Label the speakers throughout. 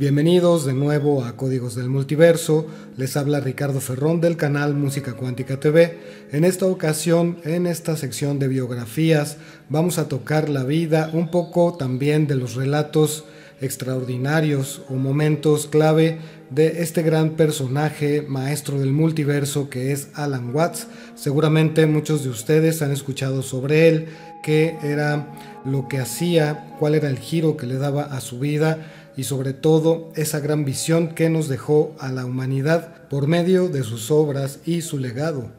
Speaker 1: Bienvenidos de nuevo a Códigos del Multiverso, les habla Ricardo Ferrón del canal Música Cuántica TV. En esta ocasión, en esta sección de biografías, vamos a tocar la vida, un poco también de los relatos extraordinarios o momentos clave de este gran personaje, maestro del multiverso que es Alan Watts. Seguramente muchos de ustedes han escuchado sobre él, qué era lo que hacía, cuál era el giro que le daba a su vida y sobre todo esa gran visión que nos dejó a la humanidad por medio de sus obras y su legado.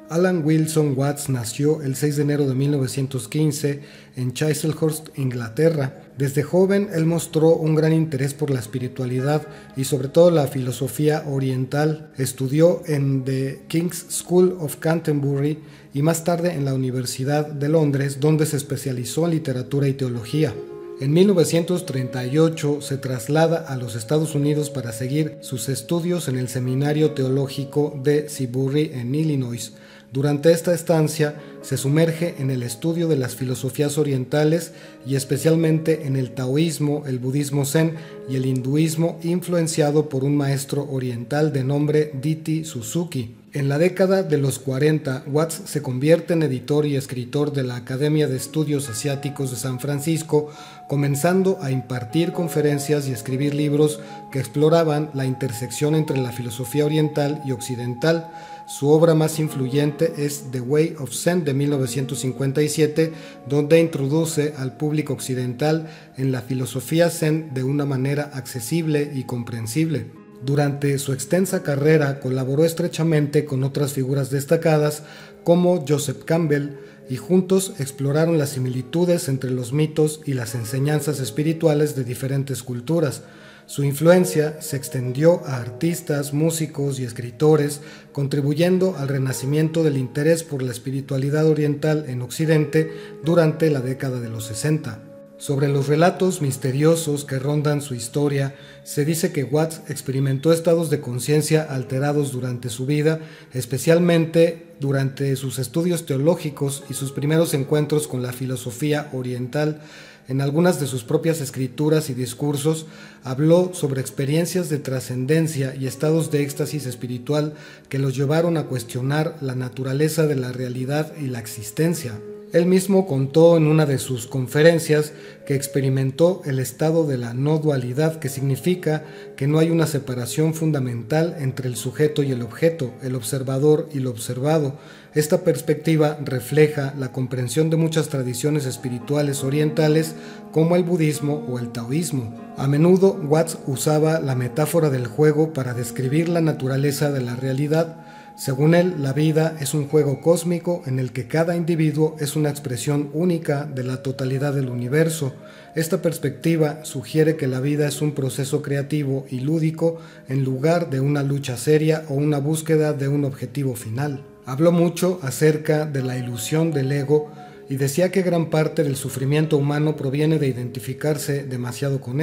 Speaker 1: Alan Wilson Watts nació el 6 de enero de 1915 en Chislehurst, Inglaterra. Desde joven él mostró un gran interés por la espiritualidad y sobre todo la filosofía oriental. Estudió en The King's School of Canterbury y más tarde en la Universidad de Londres, donde se especializó en literatura y teología. En 1938 se traslada a los Estados Unidos para seguir sus estudios en el Seminario Teológico de Sibury en Illinois. Durante esta estancia se sumerge en el estudio de las filosofías orientales y especialmente en el taoísmo, el budismo zen y el hinduismo, influenciado por un maestro oriental de nombre D.T. Suzuki. En la década de los 40, Watts se convierte en editor y escritor de la Academia de Estudios Asiáticos de San Francisco, comenzando a impartir conferencias y escribir libros que exploraban la intersección entre la filosofía oriental y occidental. Su obra más influyente es The Way of Zen de 1957, donde introduce al público occidental en la filosofía zen de una manera accesible y comprensible. Durante su extensa carrera colaboró estrechamente con otras figuras destacadas como Joseph Campbell y juntos exploraron las similitudes entre los mitos y las enseñanzas espirituales de diferentes culturas. Su influencia se extendió a artistas, músicos y escritores, contribuyendo al renacimiento del interés por la espiritualidad oriental en Occidente durante la década de los 60. Sobre los relatos misteriosos que rondan su historia, se dice que Watts experimentó estados de conciencia alterados durante su vida, especialmente durante sus estudios teológicos y sus primeros encuentros con la filosofía oriental. En algunas de sus propias escrituras y discursos habló sobre experiencias de trascendencia y estados de éxtasis espiritual que los llevaron a cuestionar la naturaleza de la realidad y la existencia. Él mismo contó en una de sus conferencias que experimentó el estado de la no dualidad, que significa que no hay una separación fundamental entre el sujeto y el objeto, el observador y lo observado. Esta perspectiva refleja la comprensión de muchas tradiciones espirituales orientales como el budismo o el taoísmo. A menudo Watts usaba la metáfora del juego para describir la naturaleza de la realidad. Según él, la vida es un juego cósmico en el que cada individuo es una expresión única de la totalidad del universo. Esta perspectiva sugiere que la vida es un proceso creativo y lúdico en lugar de una lucha seria o una búsqueda de un objetivo final. Habló mucho acerca de la ilusión del ego y decía que gran parte del sufrimiento humano proviene de identificarse demasiado con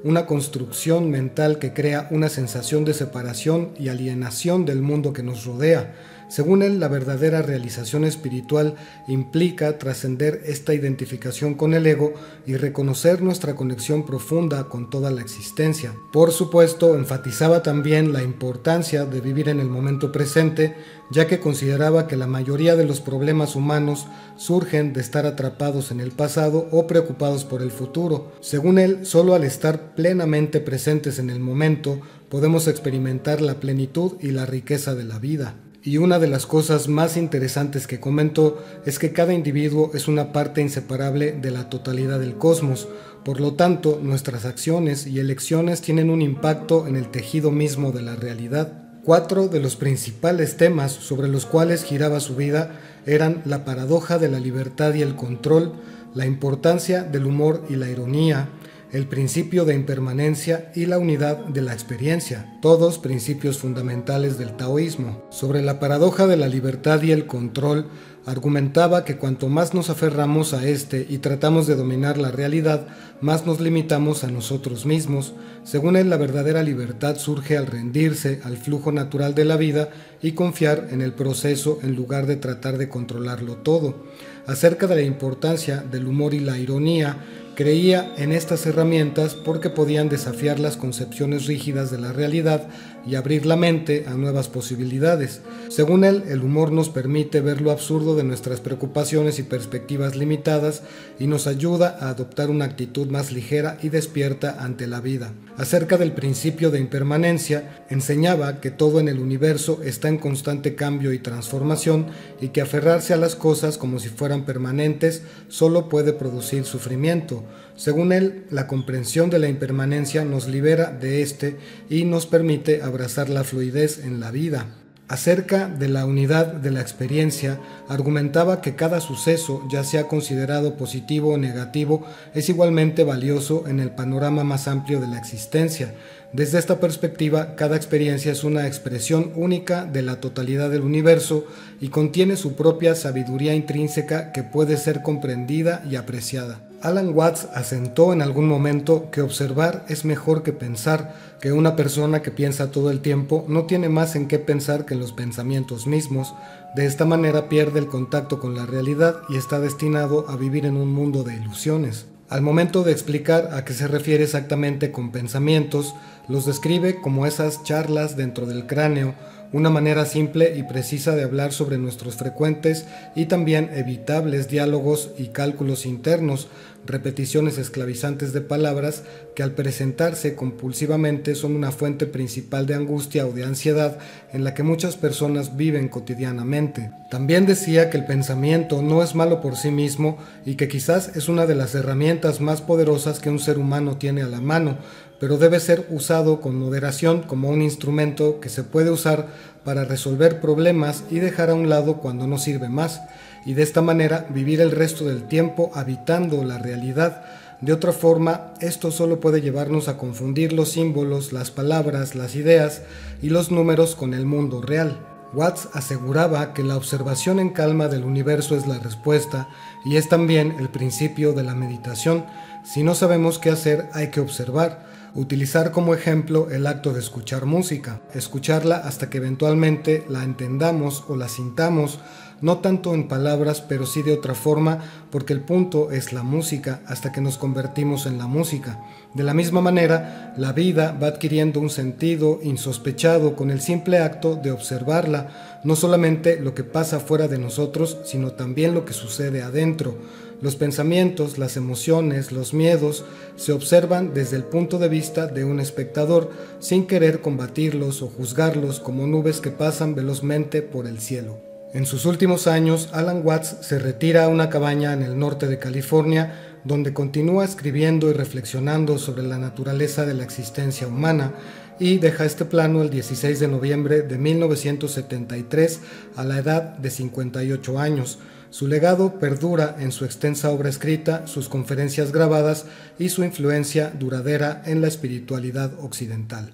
Speaker 1: una construcción mental que crea una sensación de separación y alienación del mundo que nos rodea. Según él, la verdadera realización espiritual implica trascender esta identificación con el ego y reconocer nuestra conexión profunda con toda la existencia. Por supuesto, enfatizaba también la importancia de vivir en el momento presente, ya que consideraba que la mayoría de los problemas humanos surgen de estar atrapados en el pasado o preocupados por el futuro. Según él, solo al estar plenamente presentes en el momento podemos experimentar la plenitud y la riqueza de la vida. Y una de las cosas más interesantes que comentó es que cada individuo es una parte inseparable de la totalidad del cosmos. Por lo tanto, nuestras acciones y elecciones tienen un impacto en el tejido mismo de la realidad. 4 de los principales temas sobre los cuales giraba su vida eran la paradoja de la libertad y el control, la importancia del humor y la ironía, el principio de impermanencia y la unidad de la experiencia, todos principios fundamentales del taoísmo. Sobre la paradoja de la libertad y el control, argumentaba que cuanto más nos aferramos a y tratamos de dominar la realidad, más nos limitamos a nosotros mismos. Según él, la verdadera libertad surge al rendirse al flujo natural de la vida y confiar en el proceso en lugar de tratar de controlarlo todo. Acerca de la importancia del humor y la ironía, Creía en estas herramientas porque podían desafiar las concepciones rígidas de la realidad y abrir la mente a nuevas posibilidades. Según él, el humor nos permite ver lo absurdo de nuestras preocupaciones y perspectivas limitadas y nos ayuda a adoptar una actitud más ligera y despierta ante la vida. Acerca del principio de impermanencia, enseñaba que todo en el universo está en constante cambio y transformación y que aferrarse a las cosas como si fueran permanentes solo puede producir sufrimiento. Según él, la comprensión de la impermanencia nos libera de este y nos permite abrazar la fluidez en la vida. Acerca de la unidad de la experiencia, argumentaba que cada suceso, ya sea considerado positivo o negativo, es igualmente valioso en el panorama más amplio de la existencia. Desde esta perspectiva, cada experiencia es una expresión única de la totalidad del universo y contiene su propia sabiduría intrínseca que puede ser comprendida y apreciada. Alan Watts asentó en algún momento que observar es mejor que pensar, que una persona que piensa todo el tiempo no tiene más en qué pensar que en los pensamientos mismos. De esta manera pierde el contacto con la realidad y está destinado a vivir en un mundo de ilusiones. Al momento de explicar a qué se refiere exactamente con pensamientos, los describe como esas charlas dentro del cráneo, una manera simple y precisa de hablar sobre nuestros frecuentes y también evitables diálogos y cálculos internos, repeticiones esclavizantes de palabras que al presentarse compulsivamente son una fuente principal de angustia o de ansiedad en la que muchas personas viven cotidianamente. También decía que el pensamiento no es malo por sí mismo y que quizás es una de las herramientas más poderosas que un ser humano tiene a la mano, pero debe ser usado con moderación como un instrumento que se puede usar para resolver problemas y dejar a un lado cuando no sirve más, y de esta manera vivir el resto del tiempo habitando la realidad. De otra forma, esto solo puede llevarnos a confundir los símbolos, las palabras, las ideas y los números con el mundo real. Watts aseguraba que la observación en calma del universo es la respuesta y es también el principio de la meditación. Si no sabemos qué hacer, hay que observar. Utilizar como ejemplo el acto de escuchar música, escucharla hasta que eventualmente la entendamos o la sintamos, no tanto en palabras, pero sí de otra forma, porque el punto es la música hasta que nos convertimos en la música. De la misma manera, la vida va adquiriendo un sentido insospechado con el simple acto de observarla, no solamente lo que pasa fuera de nosotros, sino también lo que sucede adentro. Los pensamientos, las emociones, los miedos se observan desde el punto de vista de un espectador, sin querer combatirlos o juzgarlos como nubes que pasan velozmente por el cielo. En sus últimos años, Alan Watts se retira a una cabaña en el norte de California, donde continúa escribiendo y reflexionando sobre la naturaleza de la existencia humana, y deja este plano el 16 de noviembre de 1973 a la edad de 58 años. Su legado perdura en su extensa obra escrita, sus conferencias grabadas y su influencia duradera en la espiritualidad occidental.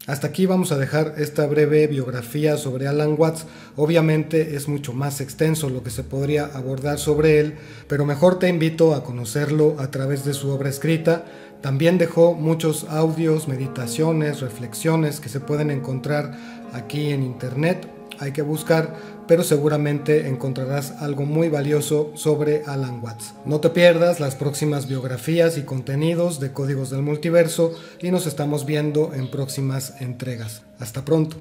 Speaker 1: Hasta aquí vamos a dejar esta breve biografía sobre Alan Watts. Obviamente es mucho más extenso lo que se podría abordar sobre él, pero mejor te invito a conocerlo a través de su obra escrita. También dejó muchos audios, meditaciones, reflexiones que se pueden encontrar aquí en internet. Hay que buscar, pero seguramente encontrarás algo muy valioso sobre Alan Watts. No te pierdas las próximas biografías y contenidos de Códigos del Multiverso y nos estamos viendo en próximas entregas. Hasta pronto.